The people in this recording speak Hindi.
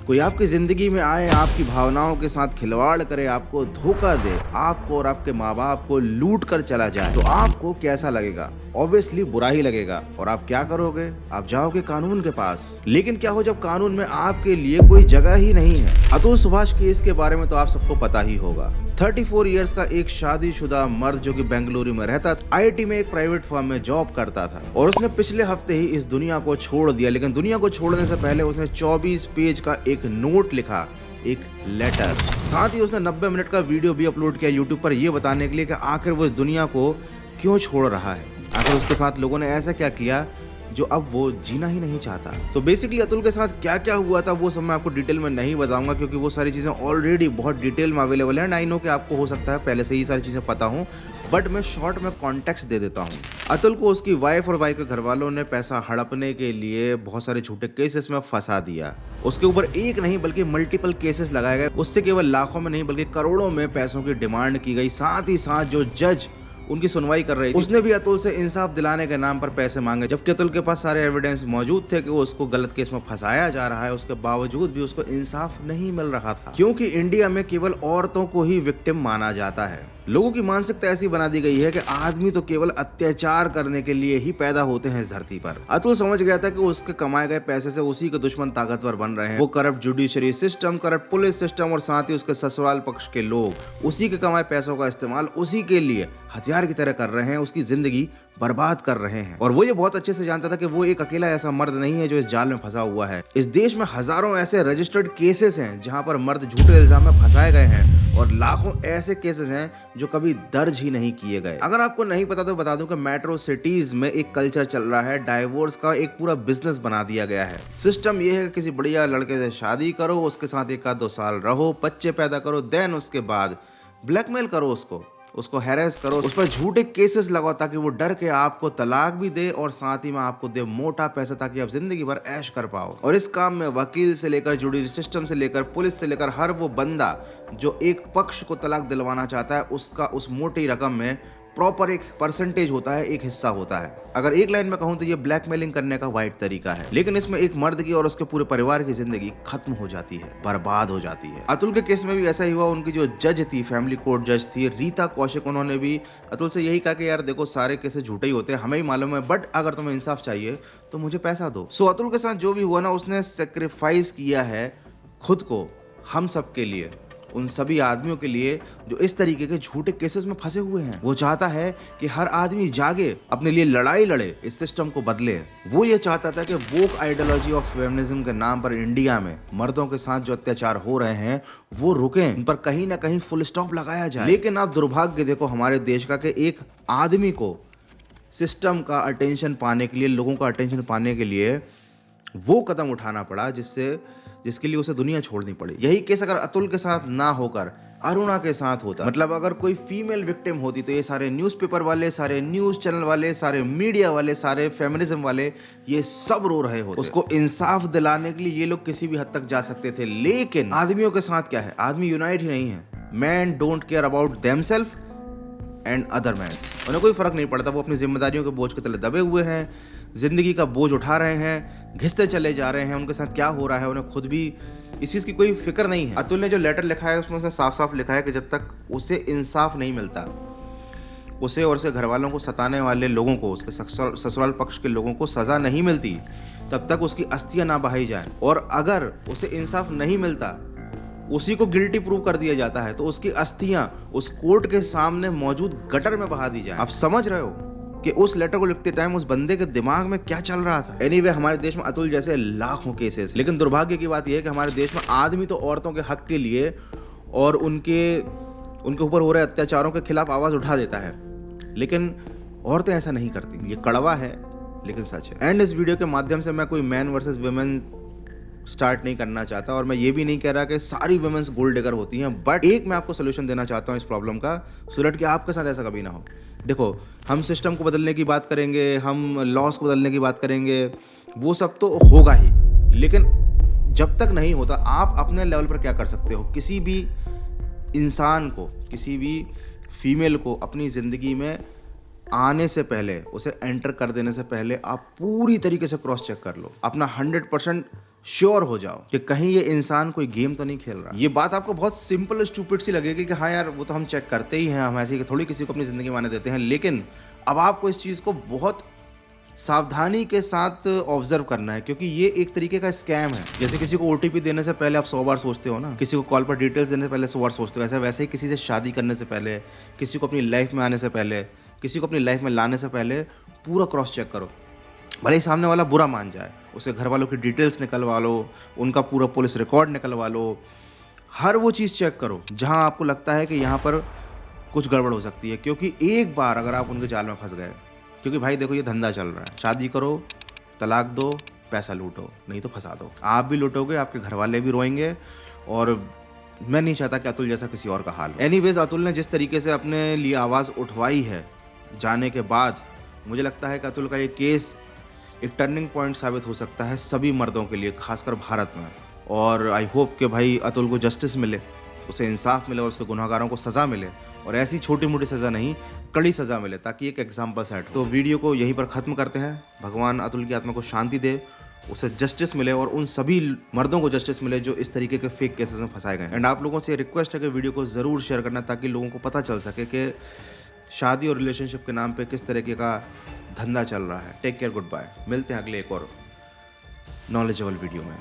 कोई आपकी ज़िंदगी में आए, आपकी भावनाओं के साथ खिलवाड़ करे, आपको धोखा दे, आपको और आपके माँ-बाप को लूट कर चला जाए, तो आपको कैसा लगेगा? ऑब्वियसली बुरा ही लगेगा। और आप क्या करोगे? आप जाओगे कानून के पास। लेकिन क्या हो जब कानून में आपके लिए कोई जगह ही नहीं है? अतुल सुभाष केस के बारे में तो आप सबको पता ही होगा। 34 इयर्स का एक शादीशुदा मर्द जो कि बेंगलुरु में रहता था, आईआईटी में एक प्राइवेट फर्म में जॉब करता था और उसने पिछले हफ्ते ही इस दुनिया को छोड़ दिया। लेकिन दुनिया को छोड़ने से पहले उसने 24 पेज का एक नोट लिखा, एक लेटर। साथ ही उसने 90 मिनट का वीडियो भी अपलोड किया यूट्यूब पर, यह बताने के लिए कि आखिर वो इस दुनिया को क्यों छोड़ रहा है, आखिर उसके साथ लोगों ने ऐसा क्या किया जो अब वो जीना ही नहीं चाहता। तो बेसिकली अतुल के साथ क्या क्या हुआ था वो सब मैं आपको डिटेल में नहीं बताऊंगा, क्योंकि वो सारी चीज़ें ऑलरेडी बहुत डिटेल में अवेलेबल है। आई नो कि आपको हो सकता है पहले से ही सारी चीज़ें पता हो, बट मैं शॉर्ट में कॉन्टेक्स्ट दे देता हूँ। अतुल को उसकी वाइफ और वाइफ के घर वालों ने पैसा हड़पने के लिए बहुत सारे झूठे केसेस में फंसा दिया। उसके ऊपर एक नहीं बल्कि मल्टीपल केसेस लगाए गए। उससे केवल लाखों में नहीं बल्कि करोड़ों में पैसों की डिमांड की गई। साथ ही साथ जो जज उनकी सुनवाई कर रही थी, उसने भी अतुल से इंसाफ दिलाने के नाम पर पैसे मांगे, जबकि अतुल के पास सारे एविडेंस मौजूद थे कि वो उसको गलत केस में फंसाया जा रहा है। उसके बावजूद भी उसको इंसाफ नहीं मिल रहा था, क्योंकि इंडिया में केवल औरतों को ही विक्टिम माना जाता है। लोगों की मानसिकता ऐसी बना दी गई है कि आदमी तो केवल अत्याचार करने के लिए ही पैदा होते हैं इस धरती पर। अतुल समझ गया था कि उसके कमाए गए पैसे से उसी के दुश्मन ताकतवर बन रहे हैं। वो corrupt judiciary system, corrupt police system और साथ ही उसके ससुराल पक्ष के लोग उसी के कमाए पैसों का इस्तेमाल उसी के लिए हथियार की तरह कर रहे हैं, उसकी जिंदगी बर्बाद कर रहे हैं। और वो ये बहुत अच्छे से जानता था कि वो एक अकेला ऐसा मर्द नहीं है जो इस जाल में फंसा हुआ है। इस देश में हजारों ऐसे रजिस्टर्ड केसेस हैं जहां पर मर्द झूठे इल्जाम में फंसाए गए हैं, और लाखों ऐसे केसेस हैं जो कभी दर्ज ही नहीं किए गए। अगर आपको नहीं पता तो बता दूं कि मेट्रो सिटीज में एक कल्चर चल रहा है, डाइवोर्स का एक पूरा बिजनेस बना दिया गया है। सिस्टम ये है कि किसी बढ़िया लड़के से शादी करो, उसके साथ 1-2 साल रहो, बच्चे पैदा करो, देन उसके बाद ब्लैकमेल करो उसको हैरेस करो, उस पर झूठे केसेस लगाओ ताकि वो डर के आपको तलाक भी दे और साथ ही में आपको दे मोटा पैसा, ताकि आप जिंदगी भर ऐश कर पाओ। और इस काम में वकील से लेकर जुडिशरी सिस्टम से लेकर पुलिस से लेकर हर वो बंदा जो एक पक्ष को तलाक दिलवाना चाहता है, उसका उस मोटी रकम में प्रॉपर एक परसेंटेज होता है, एक हिस्सा होता है। अगर एक लाइन में कहूं तो ये ब्लैकमेलिंग करने का वाइट तरीका है। लेकिन इसमें एक मर्द की और उसके पूरे परिवार की जिंदगी खत्म हो जाती है, बर्बाद हो जाती है। अतुल के केस में भी ऐसा ही हुआ। उनकी जो जज थी, फैमिली कोर्ट जज थी रीता कौशिक, उन्होंने भी अतुल से यही कहा कि यार देखो सारे केसेस झूठे ही होते हैं, हमें ही मालूम है, बट अगर तुम्हें इंसाफ चाहिए तो मुझे पैसा दो। सो अतुल के साथ जो भी हुआ ना, उसने सेक्रीफाइस किया है खुद को हम सब के लिए, उन सभी आदमियों के लिए जो इस तरीके के झूठे केसेस में फंसे हुए हैं। वो चाहता है कि हर आदमी जागे, अपने लिए लड़ाई लड़े, इस सिस्टम को बदले। वो ये चाहता था कि वोक आइडियोलॉजी ऑफ फेमिनिज्म के नाम पर इंडिया में मर्दों के साथ जो अत्याचार हो रहे हैं वो रुके, उन पर कहीं ना कहीं फुल स्टॉप लगाया जाए। लेकिन आप दुर्भाग्य देखो हमारे देश का कि एक आदमी को सिस्टम का अटेंशन पाने के लिए, लोगों का अटेंशन पाने के लिए वो कदम उठाना पड़ा जिसके लिए उसे दुनिया छोड़नी पड़ी। यही केस अगर अतुल के साथ ना होकर अरुणा के साथ होता, मतलब अगर कोई फीमेल विक्टिम होती, तो ये सारे न्यूज़पेपर वाले, सारे न्यूज़ चैनल वाले, सारे मीडिया वाले, सारे फेमिनिज्म वाले, ये सब रो रहे होते। उसको इंसाफ दिलाने के लिए ये लोग किसी भी हद तक जा सकते थे। लेकिन आदमियों के साथ क्या है, आदमी यूनाइट ही नहीं है। Man don't care about themselves and other mans. उन्हें कोई फर्क नहीं पड़ता। वो अपनी जिम्मेदारियों के बोझ के तले दबे हुए हैं, जिंदगी का बोझ उठा रहे हैं, घिसते चले जा रहे हैं। उनके साथ क्या हो रहा है उन्हें खुद भी इस चीज़ की कोई फिक्र नहीं है। अतुल ने जो लेटर लिखा है उसमें उसने साफ साफ लिखा है कि जब तक उसे इंसाफ नहीं मिलता, उसे और उसके घर वालों को सताने वाले लोगों को, उसके ससुराल पक्ष के लोगों को सज़ा नहीं मिलती, तब तक उसकी अस्थियां ना बहाई जाए। और अगर उसे इंसाफ नहीं मिलता, उसी को गिल्टी प्रूव कर दिया जाता है, तो उसकी अस्थियां उस कोर्ट के सामने मौजूद गटर में बहा दी जाए। आप समझ रहे हो कि उस लेटर को लिखते टाइम उस बंदे के दिमाग में क्या चल रहा था। एनीवे, हमारे देश में अतुल जैसे लाखों केसेस, लेकिन दुर्भाग्य की बात यह है कि हमारे देश में आदमी तो औरतों के हक के लिए और उनके ऊपर हो रहे अत्याचारों के खिलाफ आवाज़ उठा देता है, लेकिन औरतें ऐसा नहीं करती। ये कड़वा है लेकिन सच है। एंड इस वीडियो के माध्यम से मैं कोई मैन वर्सेस वुमेन स्टार्ट नहीं करना चाहता, और मैं ये भी नहीं कह रहा कि सारी वुमेन्स गोल्ड डिगर होती हैं, बट एक मैं आपको सोल्यूशन देना चाहता हूँ इस प्रॉब्लम का, सो दैट कि आपके साथ ऐसा कभी ना हो। देखो, हम सिस्टम को बदलने की बात करेंगे, हम लॉस को बदलने की बात करेंगे, वो सब तो होगा ही, लेकिन जब तक नहीं होता, आप अपने लेवल पर क्या कर सकते हो? किसी भी इंसान को, किसी भी फीमेल को अपनी ज़िंदगी में आने से पहले, उसे एंटर कर देने से पहले आप पूरी तरीके से क्रॉस चेक कर लो, अपना 100% श्योर हो जाओ कि कहीं ये इंसान कोई गेम तो नहीं खेल रहा। ये बात आपको बहुत सिंपल स्टूपिड सी लगेगी कि हाँ यार वो तो हम चेक करते ही हैं, हम ऐसे ही थोड़ी किसी को अपनी ज़िंदगी में आने देते हैं, लेकिन अब आपको इस चीज़ को बहुत सावधानी के साथ ऑब्जर्व करना है, क्योंकि ये एक तरीके का स्कैम है। जैसे किसी को ओटीपी देने से पहले आप 100 बार सोचते हो ना, किसी को कॉल पर डिटेल्स देने से पहले 100 बार सोचते हो, वैसे ही किसी से शादी करने से पहले, किसी को अपनी लाइफ में आने से पहले, किसी को अपनी लाइफ में लाने से पहले पूरा क्रॉस चेक करो। भले ही सामने वाला बुरा मान जाए, उसके घर वालों की डिटेल्स निकलवा लो, उनका पूरा पुलिस रिकॉर्ड निकलवा लो, हर वो चीज़ चेक करो जहाँ आपको लगता है कि यहाँ पर कुछ गड़बड़ हो सकती है। क्योंकि एक बार अगर आप उनके जाल में फंस गए, क्योंकि भाई देखो ये धंधा चल रहा है, शादी करो, तलाक दो, पैसा लूटो, नहीं तो फंसा दो। आप भी लूटोगे, आपके घर वाले भी रोएंगे, और मैं नहीं चाहता कि अतुल जैसा किसी और का हाल हो। एनीवेज, अतुल ने जिस तरीके से अपने लिए आवाज़ उठवाई है जाने के बाद, मुझे लगता है कि अतुल का ये केस एक टर्निंग पॉइंट साबित हो सकता है सभी मर्दों के लिए, खासकर भारत में। और आई होप कि भाई अतुल को जस्टिस मिले, उसे इंसाफ मिले और उसके गुनहगारों को सज़ा मिले, और ऐसी छोटी मोटी सज़ा नहीं, कड़ी सज़ा मिले, ताकि एक एग्जाम्पल सेट हो। तो वीडियो को यहीं पर ख़त्म करते हैं। भगवान अतुल की आत्मा को शांति दे, उसे जस्टिस मिले, और उन सभी मर्दों को जस्टिस मिले जो इस तरीके के फेक केसेस में फंसाए गए। एंड आप लोगों से रिक्वेस्ट है कि वीडियो को ज़रूर शेयर करना, ताकि लोगों को पता चल सके कि शादी और रिलेशनशिप के नाम पे किस तरीके का धंधा चल रहा है। Take care, good bye. मिलते हैं अगले एक और नॉलेजेबल वीडियो में।